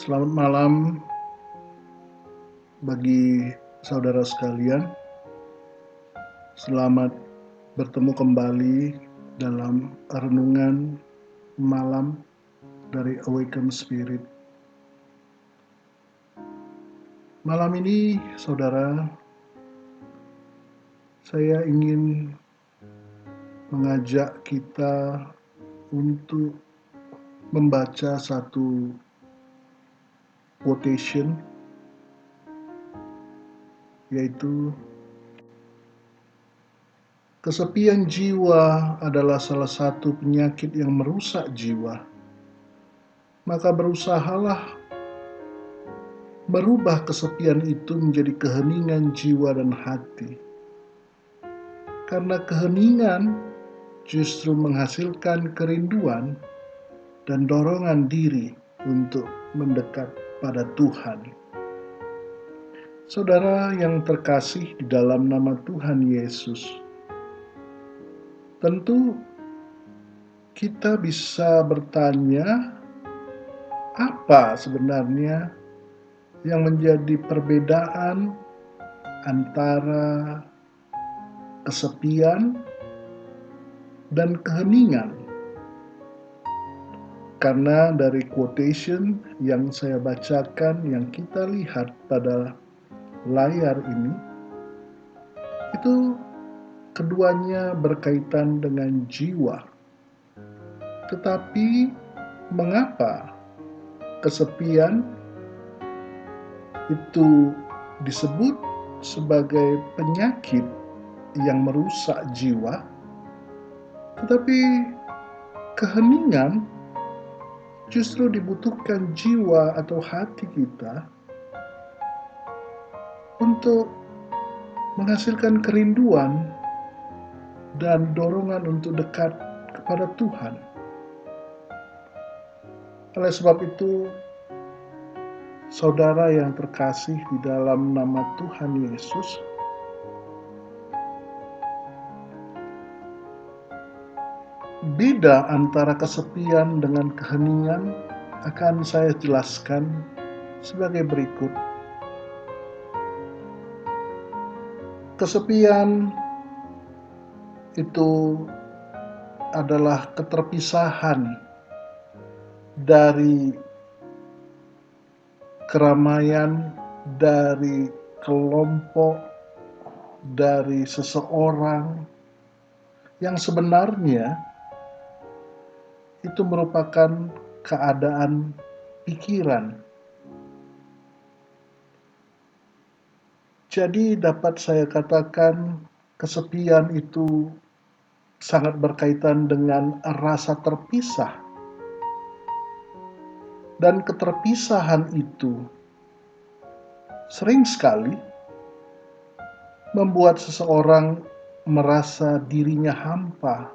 Selamat malam bagi saudara sekalian. Selamat bertemu kembali dalam renungan malam dari Awaken Spirit. Malam ini, saudara, saya ingin mengajak kita untuk membaca satu quotation, yaitu kesepian jiwa adalah salah satu penyakit yang merusak jiwa. Maka berusahalah merubah kesepian itu menjadi keheningan jiwa dan hati. Karena keheningan justru menghasilkan kerinduan dan dorongan diri untuk mendekat pada Tuhan. Saudara yang terkasih di dalam nama Tuhan Yesus, tentu kita bisa bertanya, apa sebenarnya yang menjadi perbedaan antara kesepian dan keheningan? Karena dari quotation yang saya bacakan, yang kita lihat pada layar ini, itu keduanya berkaitan dengan jiwa. Tetapi mengapa kesepian itu disebut sebagai penyakit yang merusak jiwa, tetapi keheningan justru dibutuhkan jiwa atau hati kita untuk menghasilkan kerinduan dan dorongan untuk dekat kepada Tuhan. Oleh sebab itu, saudara yang terkasih di dalam nama Tuhan Yesus, beda antara kesepian dengan keheningan akan saya jelaskan sebagai berikut. Kesepian itu adalah keterpisahan dari keramaian, dari kelompok, dari seseorang yang sebenarnya itu merupakan keadaan pikiran. Jadi dapat saya katakan kesepian itu sangat berkaitan dengan rasa terpisah. Dan keterpisahan itu sering sekali membuat seseorang merasa dirinya hampa,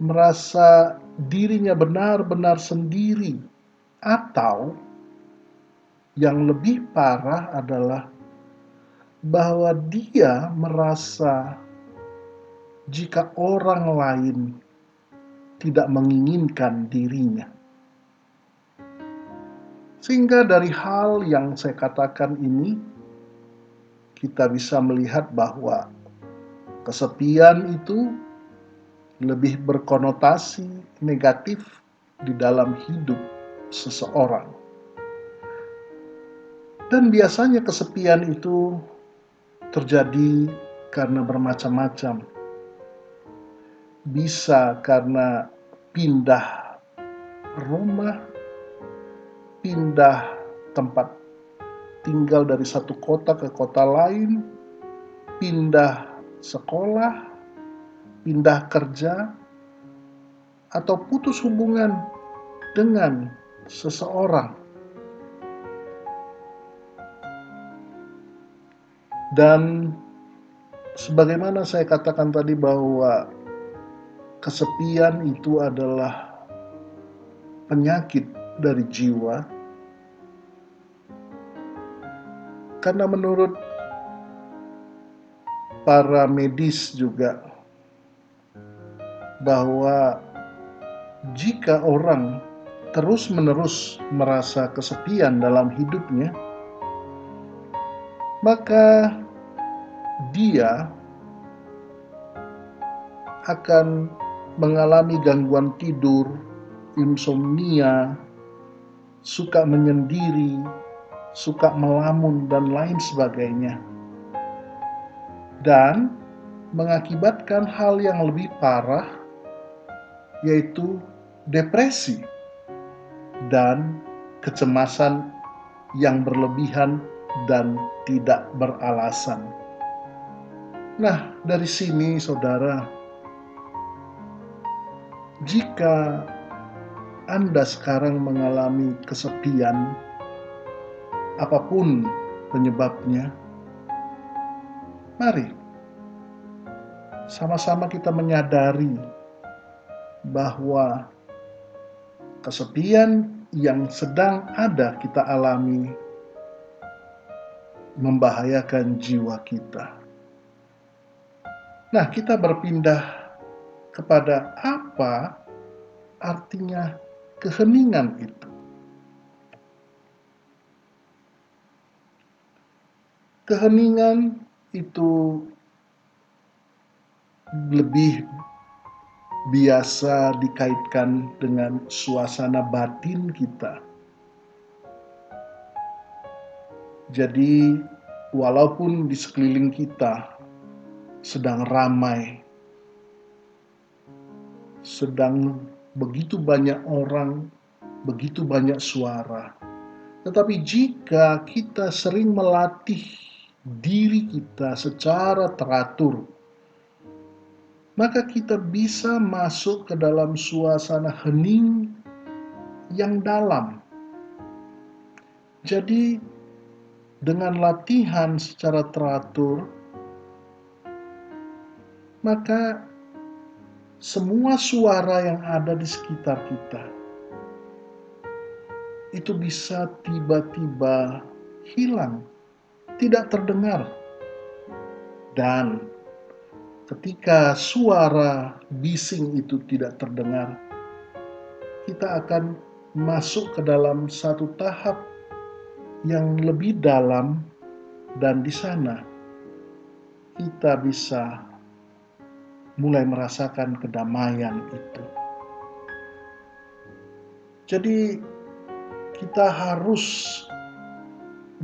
merasa dirinya benar-benar sendiri, atau yang lebih parah adalah bahwa dia merasa jika orang lain tidak menginginkan dirinya. Sehingga dari hal yang saya katakan ini, kita bisa melihat bahwa kesepian itu lebih berkonotasi negatif di dalam hidup seseorang. Dan biasanya kesepian itu terjadi karena bermacam-macam. Bisa karena pindah rumah, pindah tempat tinggal dari satu kota ke kota lain, pindah sekolah, pindah kerja, atau putus hubungan dengan seseorang. Dan sebagaimana saya katakan tadi bahwa kesepian itu adalah penyakit dari jiwa, karena menurut para medis juga bahwa jika orang terus-menerus merasa kesepian dalam hidupnya, maka dia akan mengalami gangguan tidur, insomnia, suka menyendiri, suka melamun, dan lain sebagainya. Dan mengakibatkan hal yang lebih parah, yaitu depresi dan kecemasan yang berlebihan dan tidak beralasan. Nah, dari sini saudara, jika Anda sekarang mengalami kesepian, apapun penyebabnya, mari sama-sama kita menyadari bahwa kesepian yang sedang ada kita alami membahayakan jiwa kita. Nah, kita berpindah kepada apa artinya keheningan itu. Keheningan itu lebih biasa dikaitkan dengan suasana batin kita. Jadi, walaupun di sekeliling kita sedang ramai, sedang begitu banyak orang, begitu banyak suara, tetapi jika kita sering melatih diri kita secara teratur, maka kita bisa masuk ke dalam suasana hening yang dalam. Jadi, dengan latihan secara teratur, maka semua suara yang ada di sekitar kita itu bisa tiba-tiba hilang, tidak terdengar. Dan ketika suara bising itu tidak terdengar, kita akan masuk ke dalam satu tahap yang lebih dalam, dan di sana kita bisa mulai merasakan kedamaian itu. Jadi kita harus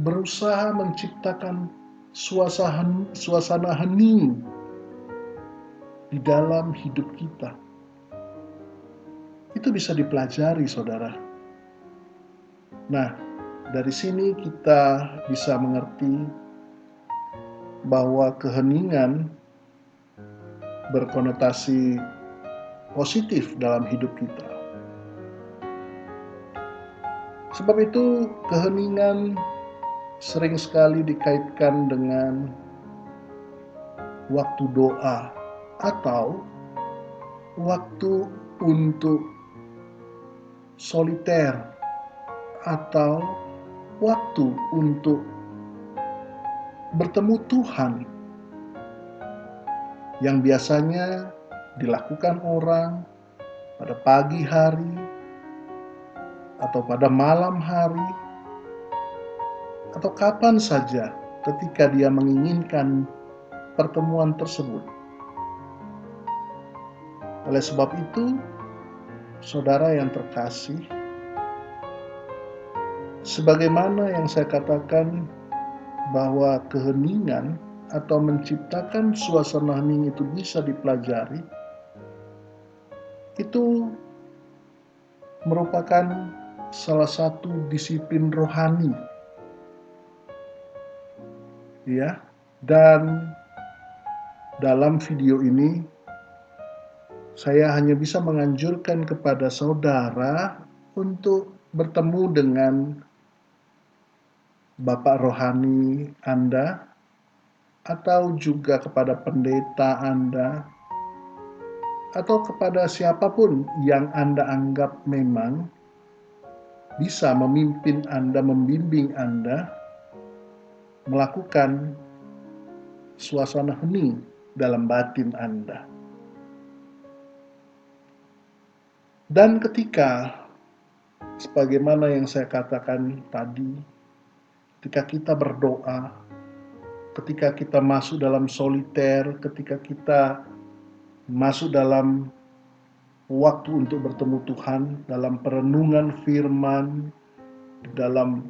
berusaha menciptakan suasana hening di dalam hidup kita. Itu bisa dipelajari, saudara. Nah, dari sini kita bisa mengerti bahwa keheningan berkonotasi positif dalam hidup kita. Sebab itu, keheningan sering sekali dikaitkan dengan waktu doa atau waktu untuk soliter atau waktu untuk bertemu Tuhan yang biasanya dilakukan orang pada pagi hari atau pada malam hari atau kapan saja ketika dia menginginkan pertemuan tersebut. Oleh sebab itu, saudara yang terkasih, sebagaimana yang saya katakan bahwa keheningan atau menciptakan suasana hening itu bisa dipelajari, itu merupakan salah satu disiplin rohani. Ya, dan dalam video ini saya hanya bisa menganjurkan kepada saudara untuk bertemu dengan bapak rohani Anda atau juga kepada pendeta Anda atau kepada siapapun yang Anda anggap memang bisa memimpin Anda, membimbing Anda melakukan suasana hening dalam batin Anda. Dan ketika sebagaimana yang saya katakan tadi, ketika kita berdoa, ketika kita masuk dalam soliter, ketika kita masuk dalam waktu untuk bertemu Tuhan, dalam perenungan firman, di dalam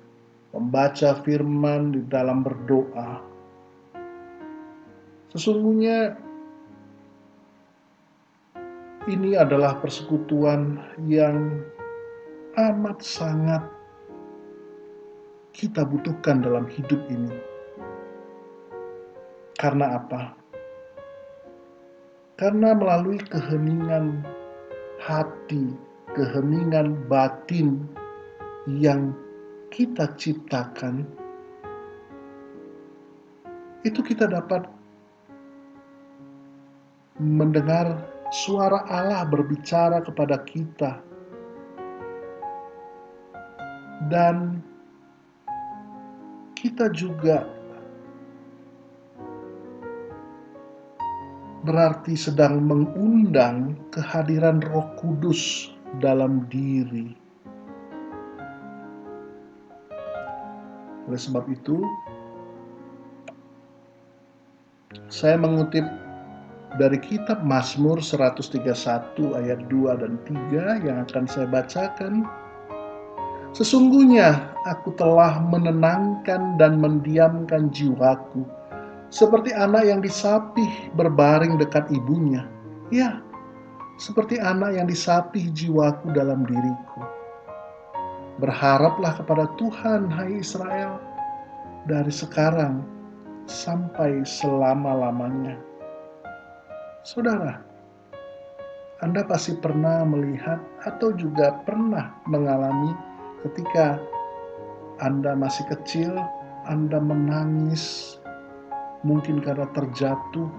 membaca firman, di dalam berdoa. Sesungguhnya ini adalah persekutuan yang amat sangat kita butuhkan dalam hidup ini. Karena apa? Karena melalui keheningan hati, keheningan batin yang kita ciptakan, itu kita dapat mendengar suara Allah berbicara kepada kita. Dan kita juga berarti sedang mengundang kehadiran Roh Kudus dalam diri. Oleh sebab itu, saya mengutip dari kitab Mazmur 131 ayat 2 dan 3 yang akan saya bacakan. Sesungguhnya aku telah menenangkan dan mendiamkan jiwaku, seperti anak yang disapih berbaring dekat ibunya. Ya, seperti anak yang disapih jiwaku dalam diriku. Berharaplah kepada Tuhan, hai Israel, dari sekarang sampai selama-lamanya. Saudara, Anda pasti pernah melihat atau juga pernah mengalami ketika Anda masih kecil, Anda menangis, mungkin karena terjatuh,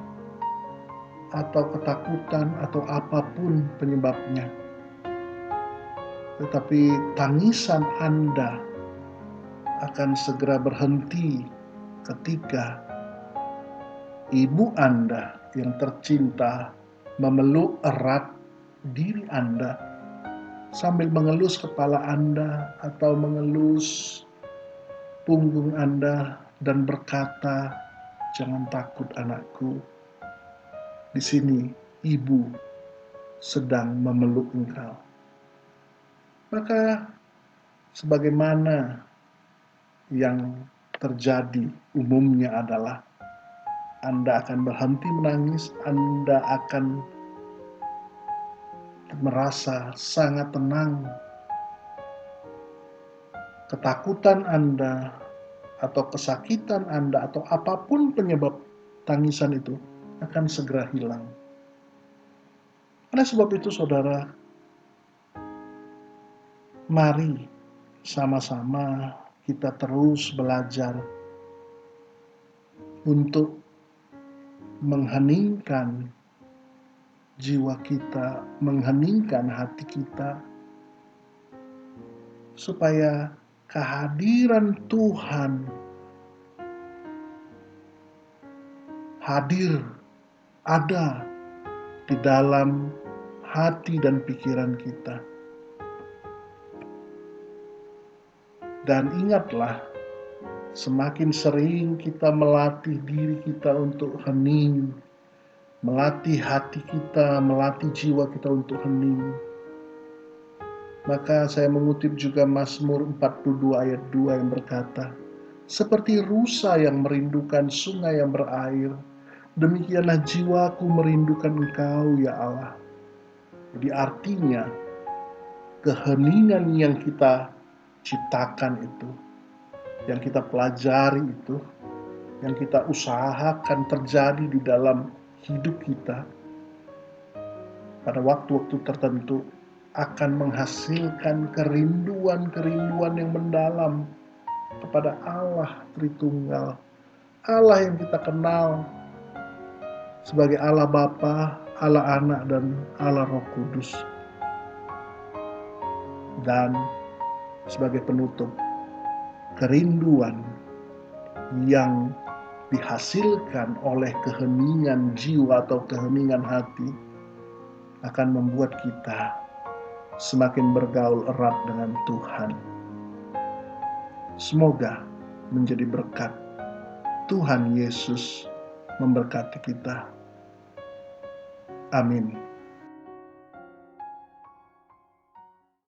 atau ketakutan, atau apapun penyebabnya. Tetapi tangisan Anda akan segera berhenti ketika ibu Anda yang tercinta memeluk erat diri Anda sambil mengelus kepala Anda atau mengelus punggung Anda dan berkata, "Jangan takut anakku, di sini ibu sedang memeluk engkau." Maka sebagaimana yang terjadi umumnya adalah Anda akan berhenti menangis, Anda akan merasa sangat tenang. Ketakutan Anda atau kesakitan Anda atau apapun penyebab tangisan itu akan segera hilang. Oleh sebab itu, saudara, mari sama-sama kita terus belajar untuk mengheningkan jiwa kita, mengheningkan hati kita, supaya kehadiran Tuhan hadir, ada di dalam hati dan pikiran kita. Dan ingatlah, semakin sering kita melatih diri kita untuk hening, melatih hati kita, melatih jiwa kita untuk hening, maka saya mengutip juga Mazmur 42 ayat 2 yang berkata, "Seperti rusa yang merindukan sungai yang berair, demikianlah jiwaku merindukan Engkau, ya Allah." Jadi artinya, keheningan yang kita ciptakan itu, yang kita pelajari itu, yang kita usahakan terjadi di dalam hidup kita, pada waktu-waktu tertentu akan menghasilkan kerinduan-kerinduan yang mendalam kepada Allah Tritunggal, Allah yang kita kenal sebagai Allah Bapa, Allah Anak, dan Allah Roh Kudus. Dan sebagai penutup, kerinduan yang dihasilkan oleh keheningan jiwa atau keheningan hati akan membuat kita semakin bergaul erat dengan Tuhan. Semoga menjadi berkat. Tuhan Yesus memberkati kita. Amin.